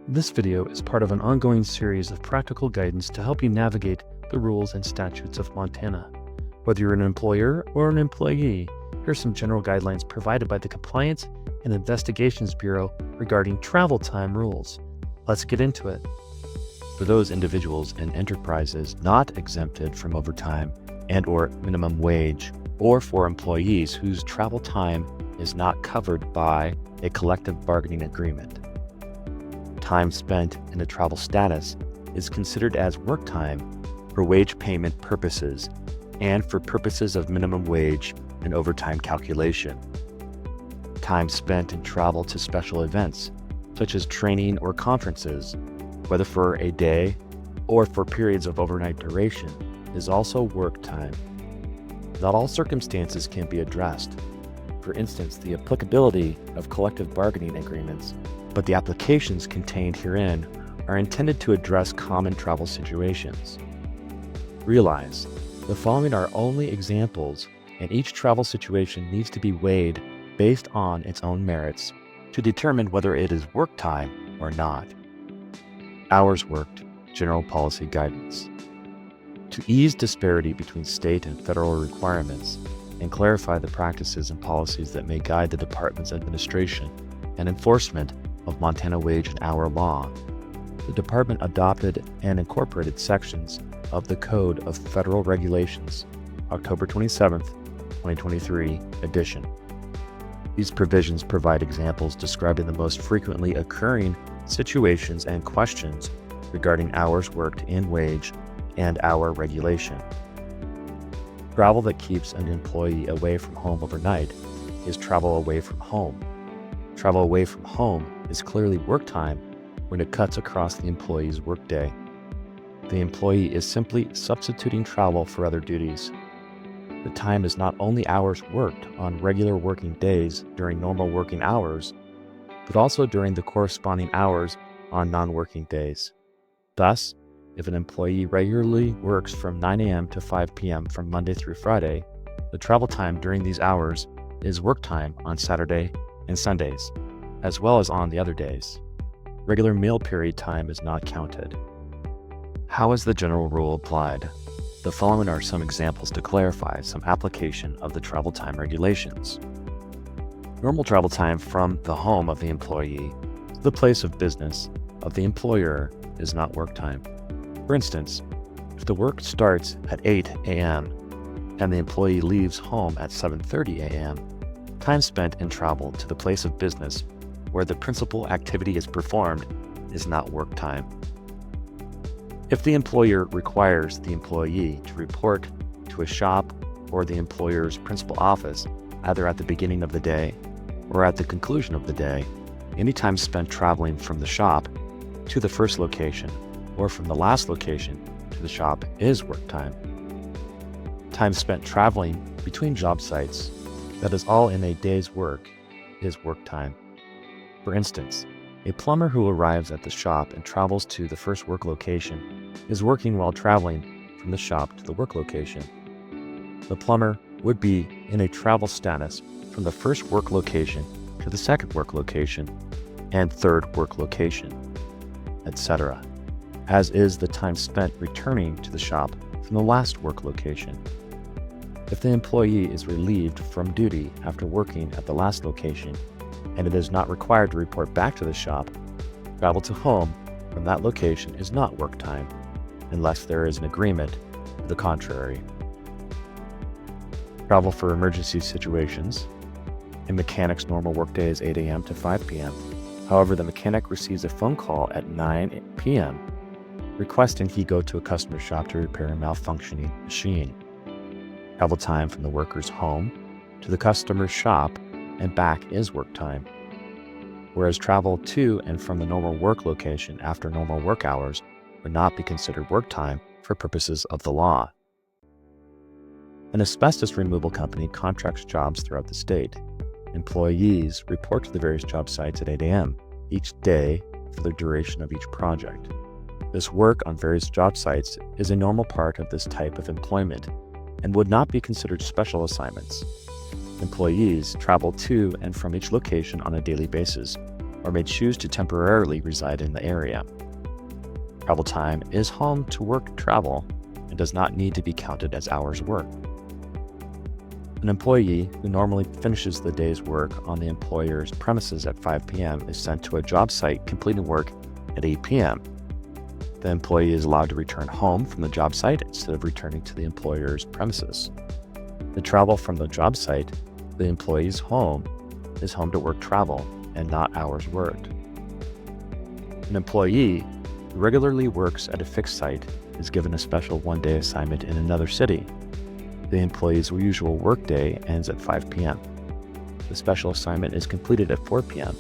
This video is part of an ongoing series of practical guidance to help you navigate the rules and statutes of Montana. Whether you're an employer or an employee, here's some general guidelines provided by the Compliance and Investigations Bureau regarding travel time rules. Let's get into it. For those individuals and enterprises not exempted from overtime and/or minimum wage, or for employees whose travel time is not covered by a collective bargaining agreement, time spent in a travel status is considered as work time for wage payment purposes and for purposes of minimum wage and overtime calculation. Time spent in travel to special events, such as training or conferences, whether for a day or for periods of overnight duration, is also work time. Not all circumstances can be addressed. For instance, the applicability of collective bargaining agreements, but the applications contained herein are intended to address common travel situations. Realize, the following are only examples, and each travel situation needs to be weighed based on its own merits to determine whether it is work time or not. Hours worked, general policy guidance. To ease disparity between state and federal requirements and clarify the practices and policies that may guide the Department's administration and enforcement of Montana wage and hour law, the Department adopted and incorporated sections of the Code of Federal Regulations, October 27, 2023 edition. These provisions provide examples describing the most frequently occurring situations and questions regarding hours worked in wage and hour regulation. Travel that keeps an employee away from home overnight is travel away from home. Travel away from home is clearly work time when it cuts across the employee's workday. The employee is simply substituting travel for other duties. The time is not only hours worked on regular working days during normal working hours, but also during the corresponding hours on non-working days. Thus, if an employee regularly works from 9 a.m. to 5 p.m. from Monday through Friday, the travel time during these hours is work time on Saturday and Sundays, as well as on the other days. Regular meal period time is not counted. How is the general rule applied? The following are some examples to clarify some application of the travel time regulations. Normal travel time from the home of the employee to the place of business of the employer is not work time. For instance, if the work starts at 8 a.m. and the employee leaves home at 7:30 a.m., time spent in travel to the place of business where the principal activity is performed is not work time. If the employer requires the employee to report to a shop or the employer's principal office either at the beginning of the day or at the conclusion of the day, any time spent traveling from the shop to the first location or from the last location to the shop is work time. Time spent traveling between job sites, that is all in a day's work, is work time. For instance, a plumber who arrives at the shop and travels to the first work location is working while traveling from the shop to the work location. The plumber would be in a travel status from the first work location to the second work location and third work location, etc., as is the time spent returning to the shop from the last work location. If the employee is relieved from duty after working at the last location and it is not required to report back to the shop, travel to home from that location is not work time unless there is an agreement to the contrary. Travel for emergency situations. A mechanic's normal workday is 8 a.m. to 5 p.m. However, the mechanic receives a phone call at 9 p.m. requesting he go to a customer shop to repair a malfunctioning machine. Travel time from the worker's home to the customer's shop and back is work time, whereas travel to and from the normal work location after normal work hours would not be considered work time for purposes of the law. An asbestos removal company contracts jobs throughout the state. Employees report to the various job sites at 8 a.m. each day for the duration of each project. This work on various job sites is a normal part of this type of employment and would not be considered special assignments. Employees travel to and from each location on a daily basis, or may choose to temporarily reside in the area. Travel time is home to work travel and does not need to be counted as hours worked. An employee who normally finishes the day's work on the employer's premises at 5 p.m. is sent to a job site completing work at 8 p.m. The employee is allowed to return home from the job site instead of returning to the employer's premises. The travel from the job site to the employee's home is home to work travel and not hours worked. An employee who regularly works at a fixed site is given a special one-day assignment in another city. The employee's usual workday ends at 5 p.m. The special assignment is completed at 4 p.m.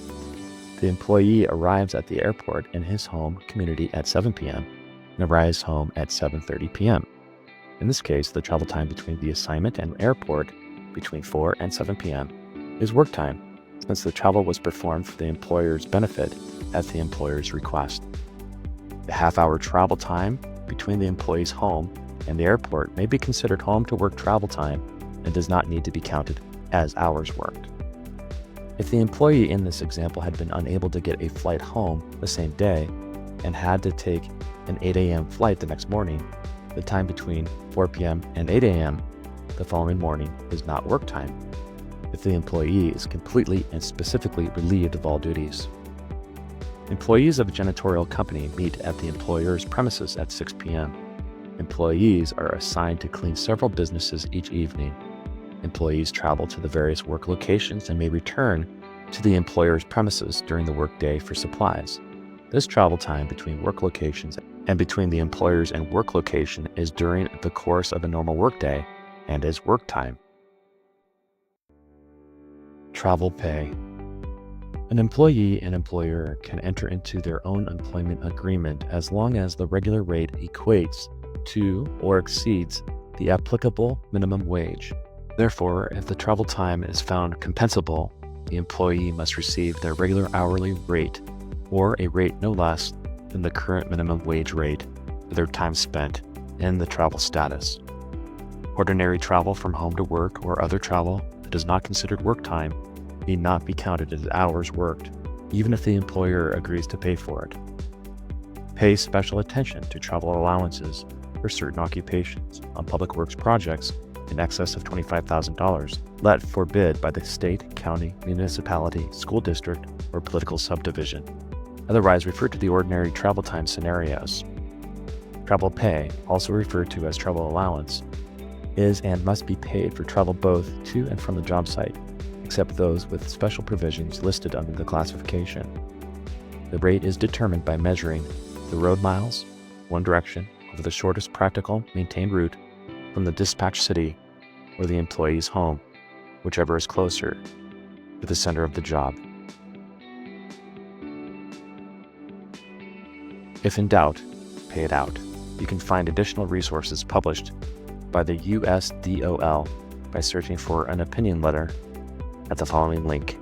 The employee arrives at the airport in his home community at 7 p.m. and arrives home at 7:30 p.m. In this case, the travel time between the assignment and airport between 4 and 7 p.m. is work time, since the travel was performed for the employer's benefit at the employer's request. The half-hour travel time between the employee's home and the airport may be considered home to work travel time and does not need to be counted as hours worked. If the employee in this example had been unable to get a flight home the same day and had to take an 8 a.m. flight the next morning, the time between 4 p.m. and 8 a.m. the following morning is not work time if the employee is completely and specifically relieved of all duties. Employees of a janitorial company meet at the employer's premises at 6 p.m. Employees are assigned to clean several businesses each evening. Employees travel to the various work locations and may return to the employer's premises during the workday for supplies. This travel time between work locations and between the employers and work location is during the course of a normal workday and is work time. Travel pay. An employee and employer can enter into their own employment agreement as long as the regular rate equates to or exceeds the applicable minimum wage. Therefore, if the travel time is found compensable, the employee must receive their regular hourly rate or a rate no less than the current minimum wage rate for their time spent in the travel status. Ordinary travel from home to work or other travel that is not considered work time need not be counted as hours worked, even if the employer agrees to pay for it. Pay special attention to travel allowances for certain occupations on public works projects in excess of $25,000 let for bid by the state, county, municipality, school district, or political subdivision, otherwise referred to the ordinary travel time scenarios. Travel pay, also referred to as travel allowance, is and must be paid for travel both to and from the job site, except those with special provisions listed under the classification. The rate is determined by measuring the road miles, one direction, over the shortest practical maintained route from the dispatch city or the employee's home, whichever is closer to the center of the job. If in doubt, pay it out. You can find additional resources published by the USDOL by searching for an opinion letter at the following link.